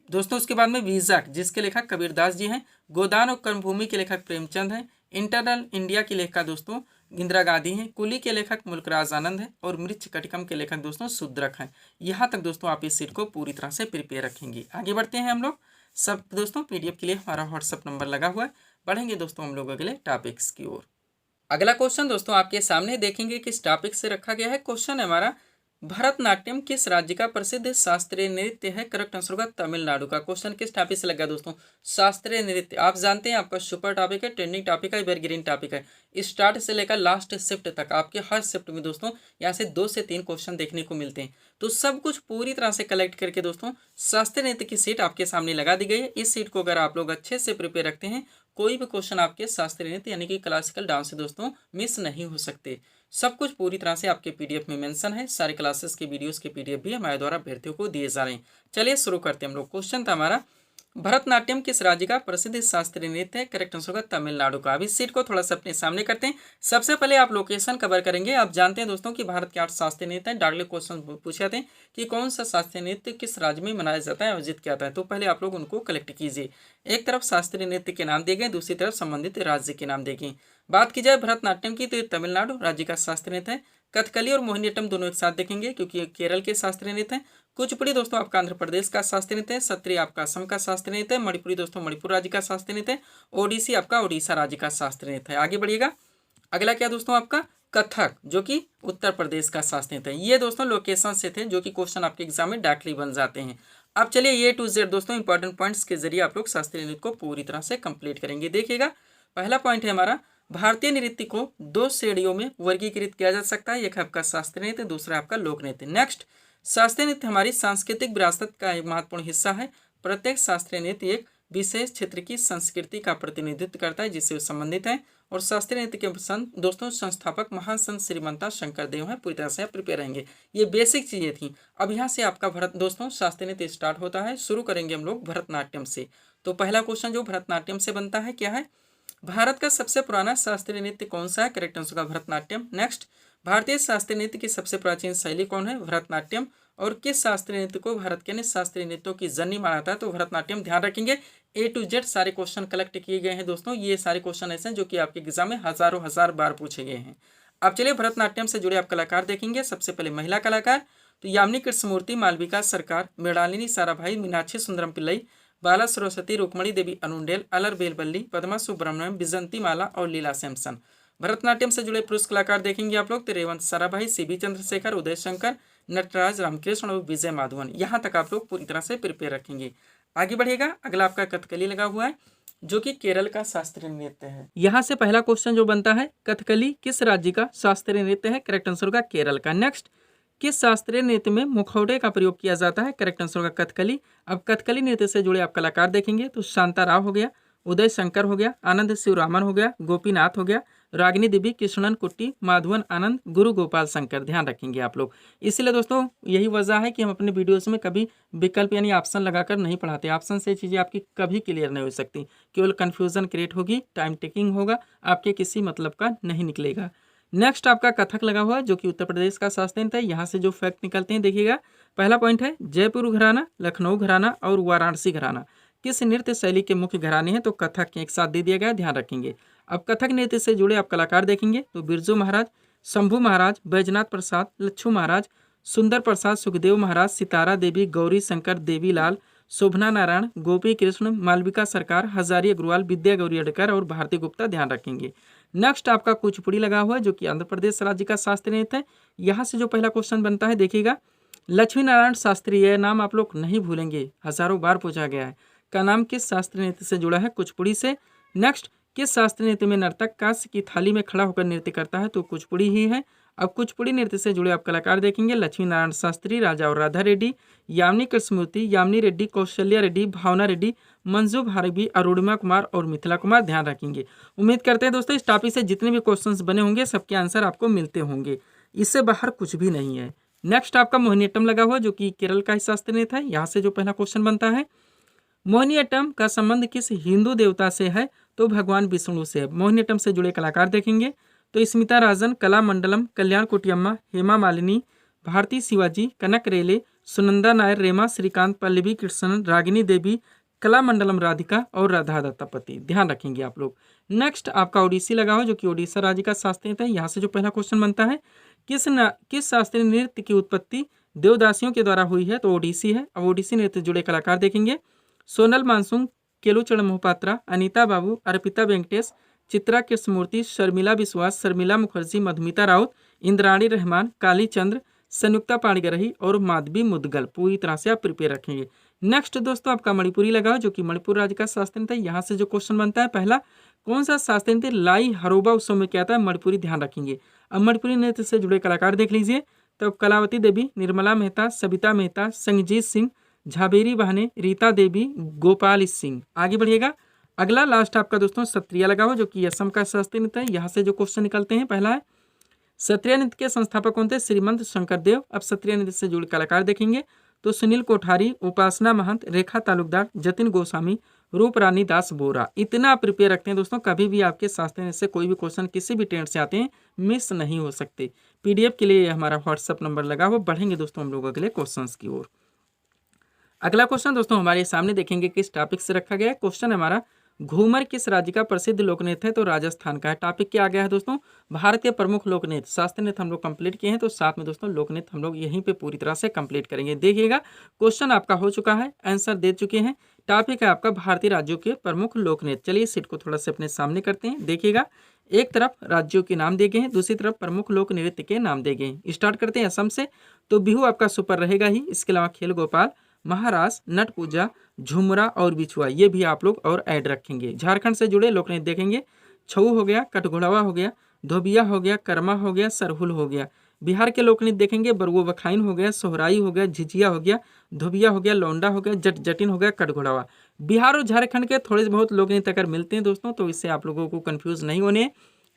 दोस्तों। उसके बाद में वीज़ा जिसके लेखक कबीरदास जी हैं। गोदान और कर्मभूमि के लेखक प्रेमचंद हैं। इंटरनल इंडिया की लेखिका दोस्तों इंदिरा गांधी हैं। कुली के लेखक मुल्कराज आनंद हैं और मृच्छ कटिकम के लेखक दोस्तों शुद्रक हैं। यहाँ तक दोस्तों आप इस सीट को पूरी तरह से प्रिपेयर रखेंगे। आगे बढ़ते हैं हम लोग। सब दोस्तों पीडीएफ के लिए हमारा व्हाट्सअप नंबर लगा हुआ है। बढ़ेंगे दोस्तों हम लोग अगले टॉपिक्स की ओर। अगला क्वेश्चन दोस्तों आपके सामने देखेंगे किस टॉपिक से रखा गया है। क्वेश्चन है हमारा, भरतनाट्यम किस राज्य का प्रसिद्ध शास्त्रीय नृत्य है? करेक्ट आंसर होगा तमिलनाडु का। क्वेश्चन किस टॉपिक से लगा दोस्तों? शास्त्रीय नृत्य। आप जानते हैं आपका सुपर टॉपिक है, ट्रेंडिंग टॉपिक है, एवरग्रीन टॉपिक है। स्टार्ट से लेकर लास्ट शिफ्ट तक आपके हर शिफ्ट में दोस्तों यहाँ से 2 से 3 क्वेश्चन देखने को मिलते हैं। तो सब कुछ पूरी तरह से कलेक्ट करके दोस्तों शास्त्रीय नृत्य की सीट आपके सामने लगा दी गई है। इस सीट को अगर आप लोग अच्छे से प्रिपेयर रखते हैं, कोई भी क्वेश्चन आपके शास्त्रीय नृत्य यानी कि क्लासिकल डांस से दोस्तों मिस नहीं हो सकते। सब कुछ पूरी तरह से आपके पीडीएफ में मेंशन है। सारे क्लासेस के वीडियोस के पीडीएफ भी हमारे द्वारा अभ्यर्थियों को दिए जा रहे हैं। चलिए शुरू करते हैं हम लोग। क्वेश्चन था हमारा, भरतनाट्यम किस राज्य का प्रसिद्ध शास्त्रीय नृत्य है? करेक्ट आंसर होगा तमिलनाडु का। अभी सीट को थोड़ा सा अपने सामने करते हैं। सबसे पहले आप लोकेशन कवर करेंगे। आप जानते हैं दोस्तों कि भारत के 8 शास्त्रीय नृत्य हैं। डायरेक्ट क्वेश्चन पूछे जाते हैं कि कौन सा शास्त्रीय नृत्य किस राज्य में मनाया जाता है, आयोजित किया जाता है। तो पहले आप लोग उनको कलेक्ट कीजिए। एक तरफ शास्त्रीय नृत्य के नाम दिए गए, दूसरी तरफ संबंधित राज्य के नाम दिए गए। बात की जाए भरतनाट्यम की तो तमिलनाडु राज्य का शास्त्रीय नृत्य है। कथकली और मोहिनीअट्टम दोनों एक साथ देखेंगे क्योंकि केरल के शास्त्रीय नृत्य है। कुचिपुड़ी दोस्तों आपका आंध्र प्रदेश का शास्त्रीय नृत्य है। सत्रिय आपका असम का शास्त्रीय नृत्य है। मणिपुरी दोस्तों मणिपुर राज्य का शास्त्रीय नृत्य है। ओडिसी आपका ओडिशा राज्य का शास्त्रीय नृत्य है। आगे बढ़िएगा। अगला क्या दोस्तों आपका कथक जो कि उत्तर प्रदेश का शास्त्रीय नृत्य है। ये दोस्तों लोकेशन से थे जो कि क्वेश्चन आपके एग्जाम में डायरेक्टली बन जाते हैं। अब चलिए A to Z दोस्तों इंपॉर्टेंट पॉइंट्स के जरिए आप लोग शास्त्रीय नृत्य को पूरी तरह से कंप्लीट करेंगे। देखिएगा, पहला पॉइंट है हमारा, भारतीय नृत्य को 2 श्रेणियों में वर्गीकृत किया जा सकता है। एक है आपका शास्त्रीय नृत्य, दूसरा आपका लोक नृत्य। नेक्स्ट, शास्त्रीय नृत्य हमारी सांस्कृतिक विरासत का एक महत्वपूर्ण हिस्सा है। प्रत्येक शास्त्रीय नृत्य एक विशेष क्षेत्र की संस्कृति का प्रतिनिधित्व करता है जिससे संबंधित है। और शास्त्रीय नृत्य के संत दोस्तों संस्थापक महान संत श्रीमंता शंकरदेव हैं। पूरी तरह से आप प्रिपेयर रहेंगे। ये बेसिक चीजें थी। अब यहाँ से आपका भरत दोस्तों शास्त्रीय नृत्य स्टार्ट होता है। शुरू करेंगे हम लोग भरतनाट्यम से। तो पहला क्वेश्चन जो भरतनाट्यम से बनता है क्या है, भारत का सबसे पुराना शास्त्रीय नृत्य कौन सा है? करेक्ट आंसर का भरतनाट्यम। नेक्स्ट, भारतीय शास्त्रीय नृत्य की सबसे प्राचीन शैली कौन है? भरतनाट्यम। और किस शास्त्रीय नृत्य को भारत के अन्य शास्त्रीय नृत्यों की जननी माना जाता है? तो भरतनाट्यम। ध्यान रखेंगे A to Z सारे क्वेश्चन कलेक्ट किए गए हैं दोस्तों। ये सारे क्वेश्चन ऐसे हैं जो कि आपके एग्जाम में हजारों हजार बार पूछे गए हैं। अब चलिए भरतनाट्यम से जुड़े आप कलाकार देखेंगे। सबसे पहले महिला कलाकार तो यामिनी कृष्णमूर्ति, मालविका सरकार, मृणालिनी साराभाई, मीनाक्षी सुंदरम पिल्लई, बाला सरस्वती, रुक्मणी देवी अनुंडेल, अलर बेलबल्ली, पद्मा सुब्रमण्यम, विजंती माला और लीला सैमसन। भरतनाट्यम से जुड़े पुरुष कलाकार देखेंगे आप लोग तो रेवंत साराभाई, CB चंद्रशेखर, उदय शंकर, नटराज रामकृष्ण और विजय माधवन। यहाँ तक आप लोग पूरी तरह से प्रिपेयर रखेंगे। आगे बढ़ेगा। अगला आपका कथकली लगा हुआ है जो कि केरल का शास्त्रीय नृत्य है। यहाँ से पहला क्वेश्चन जो बनता है, कथकली किस राज्य का शास्त्रीय नृत्य है? करेक्ट आंसर होगा केरल का। नेक्स्ट, किस शास्त्रीय नृत्य में मुखौटे का प्रयोग किया जाता है? करेक्ट आंसर होगा कथकली। अब कथकली नृत्य से जुड़े आप कलाकार देखेंगे तो शांता राव हो गया, उदय शंकर हो गया, आनंद शिवरामन हो गया, गोपीनाथ हो गया, रागिनी देवी, कृष्णन कुट्टी, माधवन आनंद, गुरु गोपाल शंकर। ध्यान रखेंगे आप लोग। इसलिए दोस्तों यही वजह है कि हम अपने वीडियोस में कभी विकल्प यानी ऑप्शन लगाकर नहीं पढ़ाते। ऑप्शन से चीज़ें आपकी कभी क्लियर नहीं हो सकती, केवल कन्फ्यूजन क्रिएट होगी, टाइम टेकिंग होगा, आपके किसी मतलब का नहीं निकलेगा। नेक्स्ट आपका कथक लगा हुआ है जो कि उत्तर प्रदेश का शास्त्रीय नृत्य है। यहाँ से जो फैक्ट निकलते हैं देखिएगा। पहला पॉइंट है, जयपुर घराना, लखनऊ घराना और वाराणसी घराना किस नृत्य शैली के मुख्य घराने हैं? तो कथक के एक साथ दे दिया गया। ध्यान रखेंगे। अब कथक नृत्य से जुड़े आप कलाकार देखेंगे तो बिरजू महाराज, शंभू महाराज, बैजनाथ प्रसाद, लच्छू महाराज, सुंदर प्रसाद, सुखदेव महाराज, सितारा देवी, गौरी शंकर, देवीलाल, शोभना नारायण, गोपी कृष्ण, मालविका सरकार, हजारी अग्रवाल, विद्या गौरी अडकर और भारती गुप्ता। ध्यान रखेंगे। नेक्स्ट आपका कुचिपुड़ी लगा हुआ है जो कि आंध्र प्रदेश राज्य का शास्त्रीय नृत्य है। यहाँ से जो पहला क्वेश्चन बनता है देखिएगा, लक्ष्मी नारायण शास्त्री, यह नाम आप लोग नहीं भूलेंगे, हजारों बार पूछा गया है, का नाम किस शास्त्रीय नृत्य से जुड़ा है? कुचिपुड़ी से। नेक्स्ट, किस शास्त्रीय नृत्य में नर्तक कांस्य की थाली में खड़ा होकर नृत्य करता है? तो कुचिपुड़ी ही है। अब कुचिपुड़ी नृत्य से जुड़े आप कलाकार देखेंगे, लक्ष्मी नारायण शास्त्री, राजा और राधा रेड्डी, यामिनी कृष्णमूर्ति, यामिनी रेड्डी, कौशल्या रेड्डी, भावना रेड्डी, मंजू भारवी, अरुणिमा कुमार और मिथिला कुमार। ध्यान रखेंगे। उम्मीद करते हैं दोस्तों इस टॉपिक से जितने भी क्वेश्चंस बने होंगे सबके आंसर आपको मिलते होंगे, इससे बाहर कुछ भी नहीं है। नेक्स्ट आपका मोहिनीअट्टम लगा हुआ जो कि केरल का ही शास्त्रीय नृत्य है। यहाँ से जो पहला क्वेश्चन बनता है, मोहिनीअट्टम का संबंध किस हिंदू देवता से है? तो भगवान विष्णु से है। मोहिनीअट्टम से जुड़े कलाकार देखेंगे तो स्मिता राजन, कला मंडलम, कल्याण कुटियम्मा, हेमा मालिनी, भारती शिवाजी, कनक रेले, सुनंदा नायर, रेमा श्रीकांत, पल्लवी कृष्णन, रागिनी देवी, कला मंडलम राधिका और राधा दत्तापति। ध्यान रखेंगे आप लोग। नेक्स्ट आपका ओडिसी लगा हो, जो कि ओडिशा राज्य का शास्त्रीय नृत्य है। यहाँ से जो पहला क्वेश्चन बनता है, किस शास्त्रीय नृत्य की उत्पत्ति देवदासियों के द्वारा हुई है, तो ओडिसी है। अब ओडिसी नृत्य जुड़े कलाकार देखेंगे, सोनल मानसून, केलुचरण मोहपात्रा, अनीता बाबू, अर्पिता वेंकटेश, चित्रा कृष्णमूर्ति, शर्मिला विश्वास, शर्मिला मुखर्जी, मधुमिता राउत, इंद्राणी रहमान, काली चंद्र, संयुक्ता पाणिग्रही और माधवी मुदगल। पूरी तरह से आप प्रिपेयर रखेंगे। नेक्स्ट दोस्तों आपका मणिपुरी लगाओ, जो कि मणिपुर राज्य का शास्त्रीय नृत्य है। यहाँ से जो क्वेश्चन बनता है, पहला कौन सा शास्त्रीय नृत्य लाई हरोबा उत्सव में क्या था, मणिपुरी। ध्यान रखेंगे। अब मणिपुरी नृत्य से जुड़े कलाकार देख लीजिए, तो कलावती देवी, निर्मला मेहता, सविता मेहता, संगजीत सिंह, झाबेरी बहने, रीता देवी, गोपाल सिंह। आगे बढ़िएगा। अगला लास्ट आपका दोस्तों सत्रिया लगा हो, जो कि असम का शास्त्रीय नृत्य है। यहाँ से जो क्वेश्चन निकलते हैं, पहला है सत्रिया नृत्य के संस्थापक कौन थे, श्रीमंत शंकरदेव। अब सत्रिया नृत्य से जुड़े कलाकार देखेंगे, तो सुनील कोठारी, उपासना महंत, रेखा तालुकदार, जतिन गोस्वामी, रूप रानी दास बोरा। इतना प्रिपेयर रखते हैं दोस्तों, कभी भी आपके शास्त्रीय नृत्य से कोई भी क्वेश्चन किसी भी ट्रेंड से आते हैं, मिस नहीं हो सकते। पीडीएफ के लिए हमारा व्हाट्सअप नंबर लगा हुआ। बढ़ेंगे दोस्तों हम लोग अगले क्वेश्चन की ओर। अगला क्वेश्चन दोस्तों हमारे सामने देखेंगे किस टॉपिक से रखा गया है। क्वेश्चन हमारा, घूमर किस राज्य का प्रसिद्ध लोक नृत्य है, तो राजस्थान का है। टॉपिक क्या आ गया है दोस्तों, भारतीय प्रमुख लोक नृत्य। शास्त्रीय नृत्य हम लोग कंप्लीट किए हैं, तो साथ में दोस्तों लोक नृत्य हम लोग यहीं पे पूरी तरह से कंप्लीट करेंगे। देखिएगा क्वेश्चन आपका हो चुका है, आंसर दे चुके हैं। टॉपिक है आपका भारतीय राज्यों के प्रमुख लोक नृत्य। चलिए सीट को थोड़ा सा अपने सामने करते हैं। देखिएगा एक तरफ राज्यों के नाम दिए गए हैं, दूसरी तरफ प्रमुख लोक नृत्य के नाम दिए गए हैं। स्टार्ट करते हैं असम से, तो बिहू आपका सुपर रहेगा ही। इसके अलावा खेल गोपाल, महारास, नट पूजा, झुमरा और बिछुआ, ये भी आप लोग और ऐड रखेंगे। झारखंड से जुड़े लोक नृत्य देखेंगे, छऊ हो गया, कटघोड़वा हो गया, धोबिया हो गया, कर्मा हो गया, सरहुल हो गया। बिहार के लोक नृत्य देखेंगे, बरुआ बखाइन हो गया, सोहराई हो गया, झिझिया हो गया, धोबिया हो गया, लौंडा हो गया, जट जटिन हो गया, कटघोड़वा। बिहार और झारखंड के थोड़े बहुत लोक नृत्य अगर मिलते हैं दोस्तों, तो इससे आप लोगों को कन्फ्यूज नहीं होने,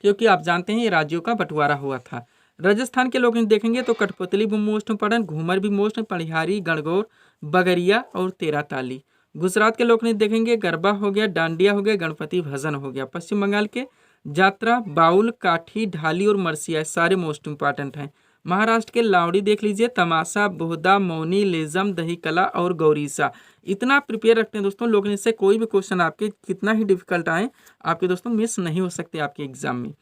क्योंकि आप जानते हैं ये राज्यों का बंटवारा हुआ था। राजस्थान के लोक नृत्य देखेंगे तो कठपुतली भी मोस्ट इंपॉर्टेंट, घूमर भी मोस्ट, पढ़ियारी, गणगौर, बगरिया और तेरा ताली। गुजरात के लोक नृत्य देखेंगे, गरबा हो गया, डांडिया हो गया, गणपति भजन हो गया। पश्चिम बंगाल के जात्रा, बाउल, काठी, ढाली और मरसिया, सारे मोस्ट इंपॉर्टेंट हैं। महाराष्ट्र के लावड़ी देख लीजिए, तमाशा, बोहदा, मौनी, लेजम, दही कला और गौरीसा। इतना प्रिपेयर रखते हैं दोस्तों, लोक नृत्य से कोई भी क्वेश्चन आपके कितना ही डिफिकल्ट आए, आपके दोस्तों मिस नहीं हो सकते आपके एग्जाम में।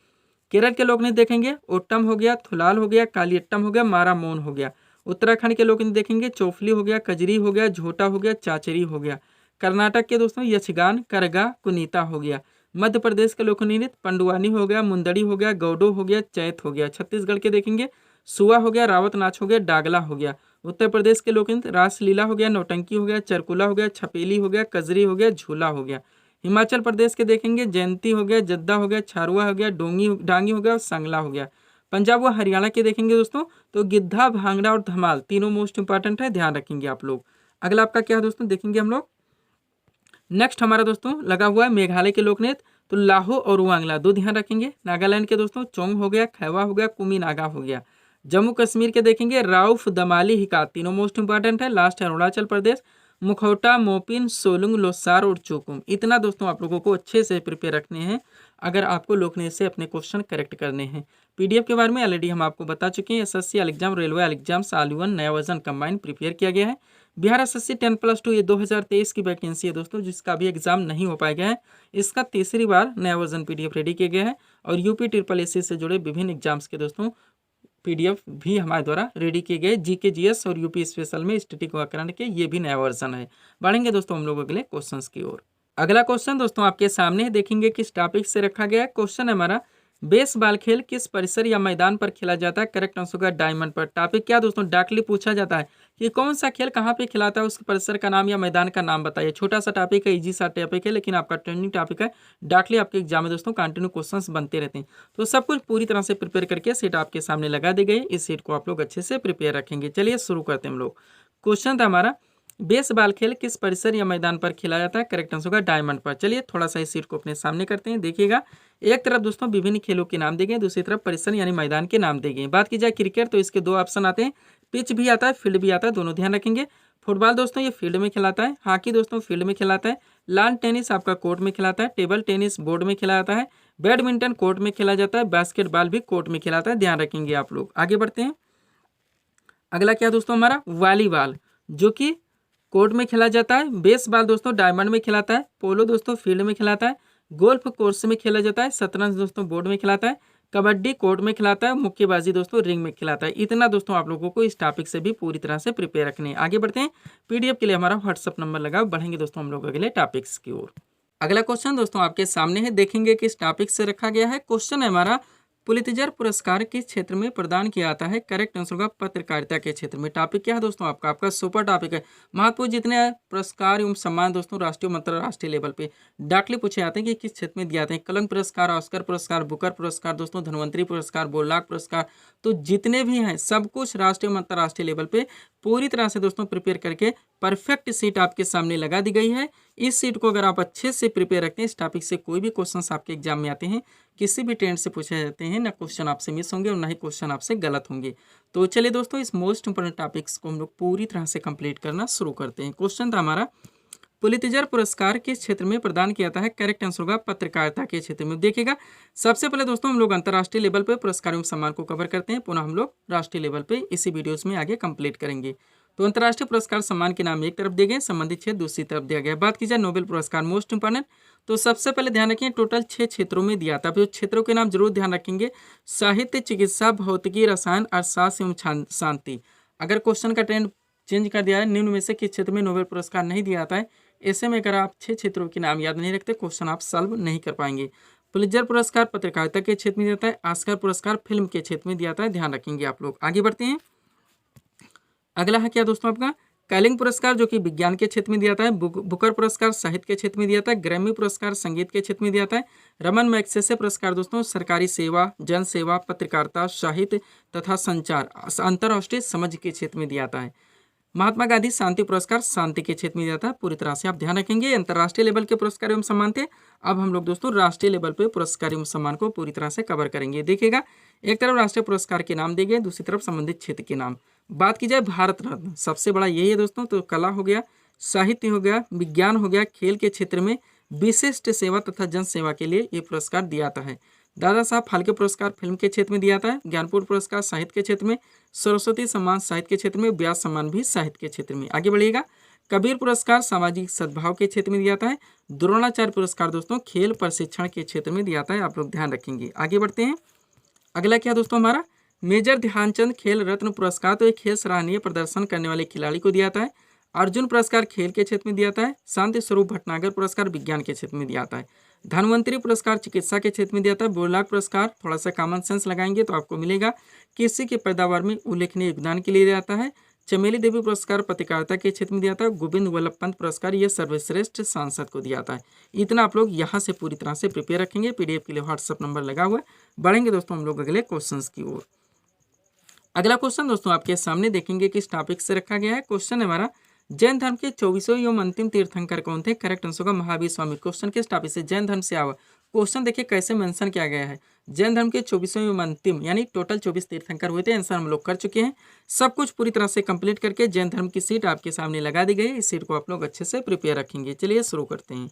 केरल के लोक नृत्य देखेंगे, ओट्टम हो गया, थुलाल हो गया, कालियट्टम हो गया, मारा मोन हो गया। उत्तराखंड के लोक नृत्य देखेंगे, चौफली हो गया, कजरी हो गया, झोटा हो गया, चाचरी हो गया। कर्नाटक के दोस्तों यक्षगान, करगा, कुनीता हो गया। मध्य प्रदेश के लोक नृत्य पंडुआनी हो गया, मुंदड़ी हो गया, गौडो हो गया, चैत हो गया। छत्तीसगढ़ के देखेंगे, सुआ हो गया, रावत नाच हो गया, डागला हो गया। उत्तर प्रदेश के लोक नृत्य रासलीला हो गया, नौटंकी हो गया, चरकुला हो गया, छपेली हो गया, कजरी हो गया, झूला हो गया। हिमाचल प्रदेश के देखेंगे, जयंती हो गया, जद्दा हो गया, छारुआ हो गया, डांगी हो गया और संगला हो गया। पंजाब व हरियाणा के देखेंगे दोस्तों, तो गिद्धा, भांगड़ा और धमाल तीनों मोस्ट इंपॉर्टेंट है, ध्यान रखेंगे आप लोग। अगला आपका क्या है दोस्तों, देखेंगे हम लोग। नेक्स्ट हमारा दोस्तों लगा हुआ है मेघालय के लोक नृत्य, तो लाहो और वांगला, दो ध्यान रखेंगे। नागालैंड के दोस्तों चोंग हो गया, खैवा हो गया, कुमी नागा हो गया। जम्मू कश्मीर के देखेंगे, राउफ, दमाली, हिका, तीनों मोस्ट इंपॉर्टेंट है। लास्ट है अरुणाचल प्रदेश, मुखौटा, मोपिन, सोलुंग, लोसार और चोकुम। इतना दोस्तों आप लोगों को अच्छे से प्रिपेयर रखने हैं, अगर आपको लोक नृत्य से अपने क्वेश्चन करेक्ट करने हैं। पीडीएफ के बारे में ऑलरेडी हम आपको बता चुके हैं। SSC exam, railway exams, all in one नया वर्जन कंबाइन प्रिपेयर किया गया है। बिहार एसएससी 10+2 ये 2023 की वैकेंसी है दोस्तों, जिसका भी एग्जाम नहीं हो पाया गया है। इसका तीसरी बार नया वर्जन पीडीएफ रेडी किया गया है, और यूपी SSSC से जुड़े विभिन्न एग्जाम्स के दोस्तों पीडीएफ भी हमारे द्वारा रेडी किए गए। जीके, जीएस और यूपी स्पेशल में स्टैटिक व्याकरण के ये भी नया वर्जन है। बढ़ेंगे दोस्तों हम लोग अगले क्वेश्चंस की ओर। अगला क्वेश्चन दोस्तों आपके सामने देखेंगे किस टॉपिक से रखा गया है। क्वेश्चन है हमारा, बेसबॉल खेल किस परिसर या मैदान पर खेला जाता है। करेक्ट आंसर होगा डायमंड पर। टॉपिक क्या दोस्तों, डायरेक्टली पूछा जाता है कि कौन सा खेल कहाँ पे खिलाता है, उस परिसर का नाम या मैदान का नाम बताइए। छोटा सा टॉपिक है, इजी सा टॉपिक है, लेकिन आपका ट्रेंडिंग टॉपिक है। डायरेक्टली आपके एग्जाम में दोस्तों कंटिन्यू क्वेश्चंस बनते रहते हैं, तो सब कुछ पूरी तरह से प्रिपेयर करके सेट आपके सामने लगा दी गई। इस सेट को आप लोग अच्छे से प्रिपेयर रखेंगे। चलिए शुरू करते हैं हम लोग। क्वेश्चन था हमारा, बेसबॉल खेल किस परिसर या मैदान पर खेला जाता है। करेक्ट आंसर होगा डायमंड पर। चलिए थोड़ा सा इस सीट को अपने सामने करते हैं। देखिएगा एक तरफ दोस्तों विभिन्न खेलों के नाम दिए गए, दूसरी तरफ परिसर यानी मैदान के नाम दिए गए। बात की जाए क्रिकेट तो इसके दो ऑप्शन आते हैं, पिच भी आता है, फील्ड भी आता है, दोनों ध्यान रखेंगे। फुटबॉल दोस्तों ये फील्ड में खिलाता है, हॉकी दोस्तों फील्ड में खिलाता है, लॉन टेनिस आपका कोर्ट में खिलाता है, टेबल टेनिस बोर्ड में खिलाता है, बैडमिंटन कोर्ट में खेला जाता है, बास्केटबॉल भी कोर्ट में खेला जाता है, ध्यान रखेंगे आप लोग। आगे बढ़ते हैं। अगला क्या दोस्तों हमारा वॉलीबॉल, जो कि कोर्ट में खेला जाता है। बेसबॉल दोस्तों डायमंड में खिलाता है। पोलो दोस्तों फील्ड में खिलाता है। गोल्फ कोर्स में खेला जाता है। शतरंज दोस्तों बोर्ड में खिलाता है। कबड्डी कोर्ट में खिलाता है। मुक्केबाजी दोस्तों रिंग में खिलाता है। इतना दोस्तों आप लोगों को इस टॉपिक से भी पूरी तरह से प्रिपेयर रखने हैं। आगे बढ़ते हैं। पीडीएफ के लिए हमारा व्हाट्सअप नंबर लगाओ, बढ़ेंगे दोस्तों हम लोग अगले टॉपिक्स की ओर। अगला क्वेश्चन दोस्तों आपके सामने है, देखेंगे किस टॉपिक से रखा गया है। क्वेश्चन है हमारा, पुलित्जर पुरस्कार किस क्षेत्र में प्रदान किया जाता है। करेक्ट आंसर होगा पत्रकारिता के क्षेत्र में। टॉपिक क्या है दोस्तों आपका सुपर टॉपिक है। महत्वपूर्ण जितने पुरस्कार एवं सम्मान दोस्तों राष्ट्रीय अंतरराष्ट्रीय लेवल पे डायरेक्टली पूछे जाते हैं कि किस क्षेत्र में दिए जाते हैं। कलंक पुरस्कार, ऑस्कर पुरस्कार, बुकर पुरस्कार दोस्तों, धन्वंतरी पुरस्कार, बोलाक पुरस्कार, तो जितने भी हैं सब कुछ राष्ट्रीय अंतरराष्ट्रीय लेवल पे पूरी तरह से दोस्तों प्रिपेयर करके परफेक्ट सीट आपके सामने लगा दी गई है। इस सीट को अगर आप अच्छे से प्रिपेयर रखते हैं, इस टॉपिक से कोई भी क्वेश्चन आपके एग्जाम में आते हैं, किसी भी ट्रेंड से पूछे जाते हैं, ना क्वेश्चन आपसे मिस होंगे और ना ही क्वेश्चन आपसे गलत होंगे। तो चलिए दोस्तों इस मोस्ट इंपोर्टेंट टॉपिक्स को हम लोग पूरी तरह से कंप्लीट करना शुरू करते हैं। क्वेश्चन था हमारा, पुलित्जर पुरस्कार किस क्षेत्र में प्रदान किया जाता है। करेक्ट आंसर होगा पत्रकारिता के क्षेत्र में। देखिएगा सबसे पहले दोस्तों हम लोग अंतर्राष्ट्रीय लेवल पे पुरस्कार एवं सम्मान को कवर करते हैं, पुनः हम लोग राष्ट्रीय लेवल पे इसी वीडियोस में आगे कंप्लीट करेंगे। तो अंतर्राष्ट्रीय पुरस्कार सम्मान के नाम एक तरफ दिए गए, संबंधित क्षेत्र दूसरी तरफ दिया गया। बात की जाए नोबेल पुरस्कार मोस्ट इंपोर्टेंट, तो सबसे पहले ध्यान रखें टोटल 6 क्षेत्रों में दिया था। तो क्षेत्रों के नाम जरूर ध्यान रखेंगे, साहित्य, चिकित्सा, भौतिकी, रसायन, अर्थशास्त्र एवं शांति। अगर क्वेश्चन का ट्रेंड चेंज कर दिया है, निम्न में से किस क्षेत्र में नोबेल पुरस्कार नहीं दिया जाता है, ऐसे में अगर आप 6 क्षेत्रों के नाम याद नहीं रखते, क्वेश्चन आप सॉल्व नहीं कर पाएंगे। पुलित्जर पुरस्कार पत्रकारिता के क्षेत्र में दिया जाता है। ऑस्कर पुरस्कार फिल्म के क्षेत्र में दिया जाता है, ध्यान रखेंगे आप लोग। आगे बढ़ते हैं। अगला है क्या दोस्तों आपका कैलिंग पुरस्कार, जो कि विज्ञान के क्षेत्र में दिया जाता है। बुकर पुरस्कार साहित्य के क्षेत्र में दिया जाता है। ग्रैमी पुरस्कार संगीत के क्षेत्र में दिया जाता है। रमन मैग्सेसे पुरस्कार दोस्तों सरकारी सेवा, जन सेवा, पत्रकारिता, साहित्य तथा संचार, अंतर्राष्ट्रीय समझ के क्षेत्र में दिया जाता है। महात्मा गांधी शांति पुरस्कार शांति के क्षेत्र में दिया जाता है। पूरी तरह से आप ध्यान रखेंगे। अंतर्राष्ट्रीय लेवल के पुरस्कार एवं सम्मान थे। अब हम लोग दोस्तों राष्ट्रीय लेवल पे पुरस्कार एवं सम्मान को पूरी तरह से कवर करेंगे। देखिएगा एक तरफ राष्ट्रीय पुरस्कार के नाम दिए गए, दूसरी तरफ संबंधित क्षेत्र के नाम। बात की जाए भारत रत्न, सबसे बड़ा यही है दोस्तों। तो कला हो गया, साहित्य हो गया, विज्ञान हो गया, खेल के क्षेत्र में विशिष्ट सेवा तथा जन सेवा के लिए ये पुरस्कार दिया जाता है। दादा साहब फाल्के पुरस्कार फिल्म के क्षेत्र में दिया जाता है। ज्ञानपुर पुरस्कार साहित्य के क्षेत्र में, सरस्वती सम्मान साहित्य के क्षेत्र में, व्यास सम्मान भी साहित्य के क्षेत्र में। आगे बढ़िएगा। कबीर पुरस्कार सामाजिक सद्भाव के क्षेत्र में दिया जाता है। द्रोणाचार्य पुरस्कार दोस्तों खेल प्रशिक्षण के क्षेत्र में दिया जाता है, आप लोग ध्यान रखेंगे। आगे बढ़ते हैं। अगला क्या दोस्तों हमारा मेजर ध्यानचंद खेल रत्न पुरस्कार, तो एक खेल सराहनीय प्रदर्शन करने वाले खिलाड़ी को दिया जाता है। अर्जुन पुरस्कार खेल के क्षेत्र में दिया जाता है। शांति स्वरूप भटनागर पुरस्कार विज्ञान के क्षेत्र में दिया जाता है। धन्वंतरी पुरस्कार चिकित्सा के क्षेत्र में दिया जाता है। बोलाक पुरस्कार थोड़ा सा कॉमन सेंस लगाएंगे तो आपको मिलेगा, कृषि की पैदावार में उल्लेखनीय योगदान के लिए दिया जाता है। चमेली देवी पुरस्कार पत्रकारिता के क्षेत्र में दिया जाता है। गोविंद वल्लभ पंत पुरस्कार यह सर्वश्रेष्ठ सांसद को दिया जाता है। इतना आप लोग यहाँ से पूरी तरह से प्रिपेयर रखेंगे। पीडीएफ के लिए व्हाट्सअप नंबर लगा हुआ है। बढ़ेंगे दोस्तों हम लोग अगले क्वेश्चन की ओर। अगला क्वेश्चन दोस्तों आपके सामने देखेंगे किस टॉपिक से रखा गया है। क्वेश्चन है हमारा, जैन धर्म के 24वें एवं अंतिम तीर्थंकर कौन थे। करेक्ट आंसर होगा महावीर स्वामी। क्वेश्चन किस टॉपिक से, जैन धर्म से आवा। क्वेश्चन देखिए कैसे मेंशन किया गया है। जैन धर्म के 24वें एवं अंतिम यानी टोटल 24 तीर्थंकर हुए थे। आंसर हम लोग कर चुके हैं। सब कुछ पूरी तरह से कंप्लीट करके जैन धर्म की सीट आपके सामने लगा दी गई है। इस सीट को आप लोग अच्छे से प्रिपेयर रखेंगे। चलिए शुरू करते हैं।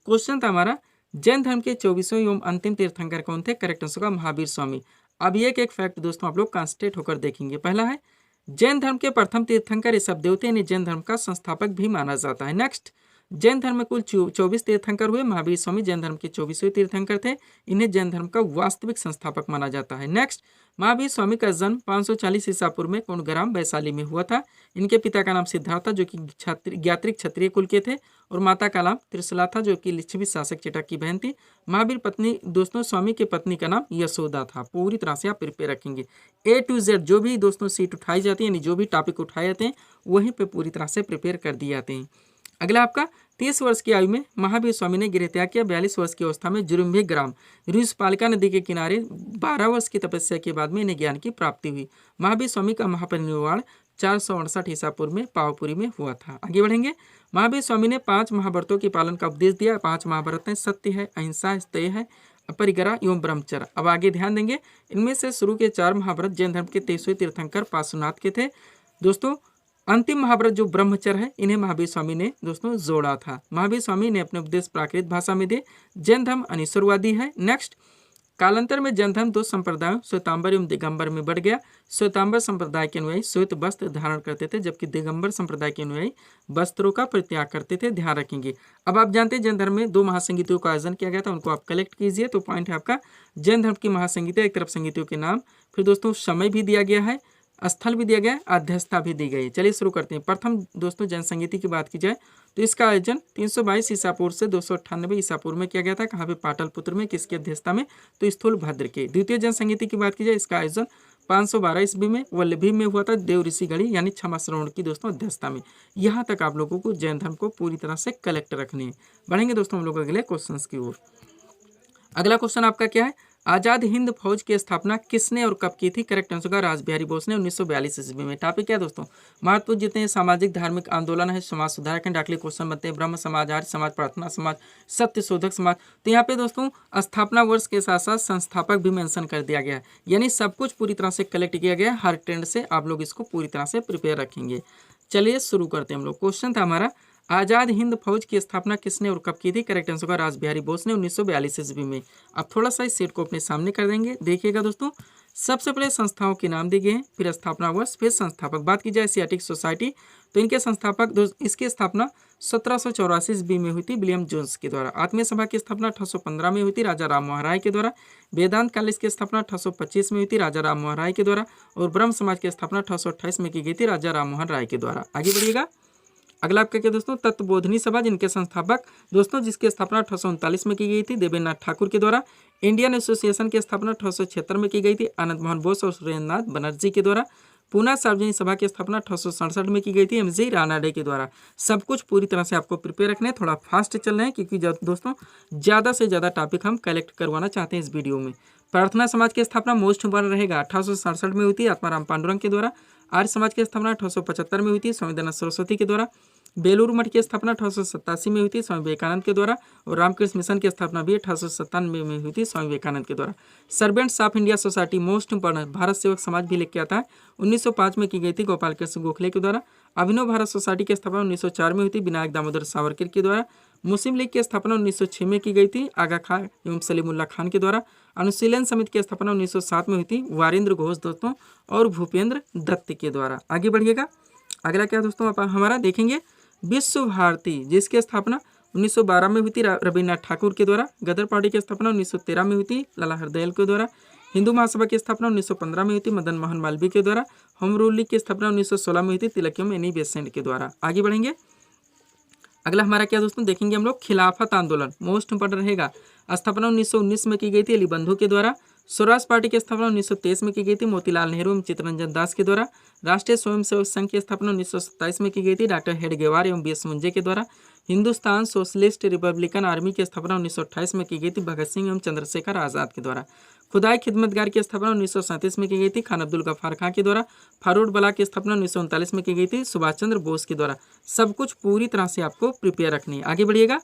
क्वेश्चन था हमारा, जैन धर्म के 24वें एवं अंतिम तीर्थंकर कौन थे। करेक्ट आंसर होगा महावीर स्वामी। अब एक एक फैक्ट दोस्तों आप लोग कंसंट्रेट होकर देखेंगे। पहला है जैन धर्म के प्रथम तीर्थंकर ऋषभ देव थे, यानी जैन धर्म का संस्थापक भी माना जाता है। नेक्स्ट, जैन धर्म में कुल 24 तीर्थंकर हुए। महावीर स्वामी जैन धर्म के 24वें तीर्थंकर थे। इन्हें जैन धर्म का वास्तविक संस्थापक माना जाता है। नेक्स्ट, महावीर स्वामी का जन्म 540 ईसा पूर्व में कुंडग्राम वैशाली में हुआ था। इनके पिता का नाम सिद्धार्थ था, जो कि ज्ञात्रिक क्षत्रिय कुल के थे, और माता का नाम त्रिशला था, जो कि लिच्छवी शासक चेटक की बहन थी। महावीर पत्नी दोस्तों स्वामी की पत्नी का नाम यशोदा था। पूरी तरह से आप प्रिपेयर रखेंगे। A to Z जो भी दोस्तों सीट उठाई जाती है, यानी जो भी टॉपिक उठाए जाते हैं, वहीं पे पूरी तरह से प्रिपेयर कर दिए जाते हैं। अगला आपका 30 वर्ष की आयु में महावीर स्वामी ने गृह त्याग किया। 42 वर्ष की अवस्था में जुरुम्भे ग्राम रूसपालिका नदी के किनारे 12 वर्ष की तपस्या के बाद में इन्हें ज्ञान की प्राप्ति हुई। महावीर स्वामी का महापरिनिर्वाण 468 ईसा पूर्व में पावपुरी में हुआ था। आगे बढ़ेंगे। महावीर स्वामी ने 5 महाव्रतों के पालन का उपदेश दिया। 5 महाव्रत हैं, सत्य है, अहिंसा, स्तेय है, अपरिग्रह एवं ब्रह्मचर्य। अब आगे ध्यान देंगे। इनमें से शुरू के 4 महाव्रत जैन धर्म के 23वें तीर्थंकर पार्श्वनाथ के थे। दोस्तों अंतिम महाव्रत जो ब्रह्मचर्य है, इन्हें महावीर स्वामी ने दोस्तों जोड़ा था। महावीर स्वामी ने अपने उपदेश प्राकृत भाषा में दिए। जैन धर्म अनिश्वरवादी है। नेक्स्ट, कालांतर में जैन धर्म 2 संप्रदायों श्वेतांबर एवं दिगंबर में बढ़ गया। श्वेतांबर संप्रदाय के अनुयायी श्वेत वस्त्र धारण करते थे, जबकि दिगंबर संप्रदाय के अनुयायी वस्त्रों का परित्याग करते थे। ध्यान रखेंगे। अब आप जानते हैं जैन धर्म में 2 महासंगीतियों का आयोजन किया गया था, उनको आप कलेक्ट कीजिए। तो पॉइंट है आपका जैन धर्म की महासंगीतियाँ, एक तरफ संगीतियों के नाम, फिर दोस्तों समय भी दिया गया है, स्थल भी दिया गया है, अध्यक्षता भी दी गई है। चलिए शुरू करते हैं। प्रथम दोस्तों जैन संगीति की बात की जाए तो इसका आयोजन 322 ईसा पूर्व से 298 ईसा पूर्व में किया गया था। कहाँ पे? पाटलिपुत्र में। किसकी अध्यक्षता में? तो स्थूलभद्र के। द्वितीय जैन संगीति की बात की जाए, इसका आयोजन 512 ईस्वी में वल्लभी में हुआ था, देव ऋषिगढ़ी यानी क्षमा श्रवण की दोस्तों अध्यक्षता में। यहाँ तक आप लोगों को जैन धर्म को पूरी तरह से कलेक्ट रखनी है। बढ़ेंगे दोस्तों हम लोग अगले क्वेश्चन की ओर। अगला क्वेश्चन आपका क्या है? आजाद हिंद फौज की स्थापना किसने और कब की थी? करेक्ट आंसर होगा रासबिहारी बोस ने 1942 ईस्वी में। टॉपिक क्या है दोस्तों? महत्वपूर्ण जितने सामाजिक धार्मिक आंदोलन है, समाज सुधारक हैं, डाकली क्वेश्चन बनते हैं। ब्रह्म समाज, आर्य समाज, प्रार्थना समाज, सत्य शोधक समाज। तो यहाँ पे दोस्तों स्थापना वर्ष के साथ साथ संस्थापक भी मेंशन कर दिया गया है, यानी सब कुछ पूरी तरह से कलेक्ट किया गया है। हर ट्रेंड से आप लोग इसको पूरी तरह से प्रिपेयर रखेंगे। चलिए शुरू करते हैं हम लोग। क्वेश्चन था हमारा, आजाद हिंद फौज की स्थापना किसने और कब की थी? करेक्ट आंसर होगा रासबिहारी बोस ने 1942 ईस्वी में। अब थोड़ा सा इस सेट को अपने सामने कर देंगे। देखिएगा दोस्तों, सबसे पहले संस्थाओं के नाम दिए गए हैं, फिर स्थापना वर्ष, फिर संस्थापक। बात की जाए एशियाटिक सोसाइटी, तो इनके संस्थापक इसकी स्थापना 1784 ईस्वी में हुई थी विलियम जोन्स के द्वारा। आत्मीय सभा की स्थापना 1815 में हुई थी राजा राम मोहन राय के द्वारा। वेदांत कॉलेज की स्थापना 1825 में हुई थी राजा राम मोहन राय के द्वारा। और ब्रह्म समाज की स्थापना 1828 में की गई थी राजा राम मोहन राय के द्वारा। आगे बढ़िएगा। अगला आपका क्या दोस्तों? तत्वबोधिनी सभा, जिनके संस्थापक दोस्तों जिसकी स्थापना 1839 में की गई थी देवेंद्रनाथ ठाकुर के द्वारा। इंडियन एसोसिएशन की स्थापना 1876 में की गई थी आनंद मोहन बोस और सुरेंद्रनाथ बनर्जी के द्वारा। पूना सार्वजनिक सभा की स्थापना 1867 में की गई थी एमजी रानाडे के द्वारा। सब कुछ पूरी तरह से आपको प्रिपेयर रखना है। थोड़ा फास्ट चल रहे हैं क्योंकि दोस्तों ज़्यादा से ज़्यादा टॉपिक हम कलेक्ट करवाना चाहते हैं इस वीडियो में। प्रार्थना समाज की स्थापना मोस्ट इम्पोर्टेंट रहेगा, 1867 में हुई थी आत्माराम पांडुरंग के द्वारा। आर्य समाज की स्थापना 1875 में हुई थी स्वामी दयानंद सरस्वती के द्वारा। बेलूर मठ की स्थापना 1887 में हुई थी स्वामी विवेकानंद के द्वारा। और रामकृष्ण मिशन की स्थापना भी 1897 में हुई थी स्वामी विवेकानंद के द्वारा। Servants of India society most important Bharat सेवक समाज भी लेके आता है, 1905 में की गई थी गोपाल कृष्ण गोखले के द्वारा। अभिनव भारत सोसाइटी की स्थापना 1904 में हुई थी विनायक दामोदर सावरकर के द्वारा। मुस्लिम लीग की स्थापना 1906 में की गई थी आगा खान एवं सलीमुल्लाह खान के द्वारा। अनुशीलन समिति की स्थापना 1907 में हुई थी वारेंद्र घोष दोस्तों और भूपेंद्र दत्त के द्वारा। आगे बढ़िएगा। अगला क्या दोस्तों आप हमारा देखेंगे, विश्व भारती, जिसकी स्थापना 1912 में हुई थी रविन्द्रनाथ ठाकुर के द्वारा। गदर पार्टी की स्थापना 1913 में हुई थी लाला हरदयाल के द्वारा। हिंदू महासभा की स्थापना 1915 में हुई थी मदन मोहन मालवीय के द्वारा। होम रूल लीग की स्थापना 1916 में हुई थी तिलकम एनी बेसेंट के द्वारा। आगे बढ़ेंगे। अगला हमारा क्या दोस्तों देखेंगे हम लोग, खिलाफत आंदोलन मोस्ट इंपॉर्टेंट रहेगा। स्थापना 1919 में की गई थी अली बंधु के द्वारा। स्वराज पार्टी की स्थापना 1923 में की गई थी मोतीलाल नेहरू एवं चित्तरंजन दास के द्वारा। राष्ट्रीय स्वयंसेवक संघ की स्थापना 1927 में की गई थी डॉक्टर हेडगेवार एवं बीएस मुंजे के द्वारा। हिंदुस्तान सोशलिस्ट रिपब्लिकन आर्मी की स्थापना 1928 में की गई थी भगत सिंह एवं चंद्रशेखर आजाद के द्वारा। खुदाई खिदमतगार की स्थापना 1937 में की गई थी खान अब्दुल गफ्फार खां के द्वारा। फारूड बला की स्थापना 1939 में की गई थी सुभाष चंद्र बोस के द्वारा। सब कुछ पूरी तरह से आपको प्रिपेयर रखनी है। आगे बढ़िएगा।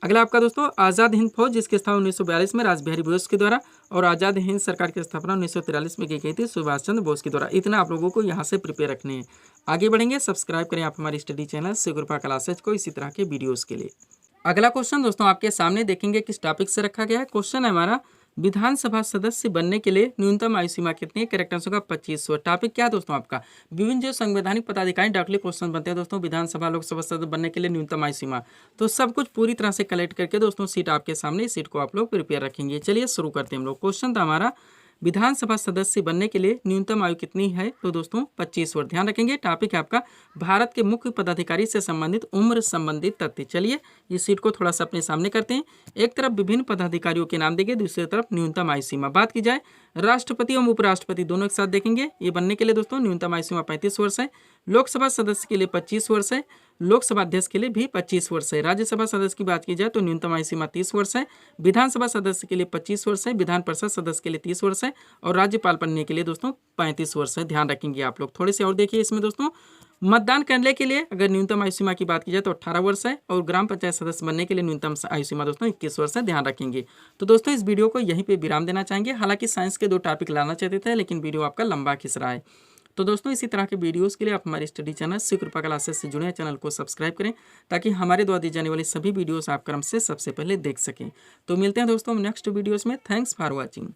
अगला आपका दोस्तों आज़ाद हिंद फौज, जिसकी स्थापना 1942 में रासबिहारी बोस के द्वारा। और आज़ाद हिंद सरकार की स्थापना 1943 में की गई थी सुभाष चंद्र बोस के द्वारा। इतना आप लोगों को यहाँ से प्रिपेयर रखने हैं। आगे बढ़ेंगे। सब्सक्राइब करें आप हमारी स्टडी चैनल शिवकृपा क्लासेज को इसी तरह के वीडियोज़ के लिए। अगला क्वेश्चन दोस्तों आपके सामने देखेंगे किस टॉपिक से रखा गया है। क्वेश्चन है हमारा, विधानसभा सदस्य बनने के लिए न्यूनतम आयु सीमा कितनी है? करेक्ट आंसर होगा 25 वर्ष। टॉपिक क्या है दोस्तों आपका, विभिन्न जो संवैधानिक पदाधिकारी डायरेक्टली क्वेश्चन बनते हैं दोस्तों विधानसभा लोकसभा सदस्य बनने के लिए न्यूनतम आयु सीमा। तो सब कुछ पूरी तरह से कलेक्ट करके दोस्तों सीट आपके सामने, सीट को आप लोग प्रिपेयर रखेंगे। चलिए शुरू करते हैं हम लोग। क्वेश्चन था हमारा, विधानसभा सदस्य बनने के लिए न्यूनतम आयु कितनी है? तो दोस्तों 25 वर्ष। ध्यान रखेंगे। टॉपिक है आपका भारत के मुख्य पदाधिकारी से संबंधित उम्र संबंधित तथ्य। चलिए इस सीट को थोड़ा सा अपने सामने करते हैं। एक तरफ विभिन्न पदाधिकारियों के नाम देंगे, दूसरी तरफ न्यूनतम आयु सीमा। बात की जाए राष्ट्रपति एवं उपराष्ट्रपति दोनों एक साथ देखेंगे। ये बनने के लिए दोस्तों न्यूनतम आयु सीमा 35 वर्ष है। लोकसभा सदस्य के लिए 25 वर्ष है। लोकसभा अध्यक्ष के लिए भी 25 वर्ष है। राज्यसभा सदस्य की बात की जाए तो न्यूनतम आयु सीमा 30 वर्ष है। विधानसभा सदस्य के लिए 25 वर्ष है। विधान परिषद सदस्य के लिए 30 वर्ष है। और राज्यपाल बनने के लिए दोस्तों 35 वर्ष है। ध्यान रखेंगे आप लोग। थोड़े से और देखिए इसमें दोस्तों, मतदान करने के लिए अगर न्यूनतम आयु सीमा की बात की जाए तो 18 वर्ष है। और ग्राम पंचायत सदस्य बनने के लिए न्यूनतम आयु सीमा दोस्तों 21 वर्ष है। ध्यान रखेंगे। तो दोस्तों इस वीडियो को यहीं पे विराम देना चाहेंगे। हालांकि साइंस के 2 टॉपिक लाना चाहते थे लेकिन वीडियो आपका लंबा खिंच रहा है। तो दोस्तों इसी तरह के वीडियोस के लिए आप हमारे स्टडी चैनल शिवकृपा क्लासेस से जुड़े हैं, चैनल को सब्सक्राइब करें ताकि हमारे द्वारा दी जाने वाली सभी वीडियोस आप क्रम से सबसे पहले देख सकें। तो मिलते हैं दोस्तों नेक्स्ट वीडियोस में। Thanks for watching.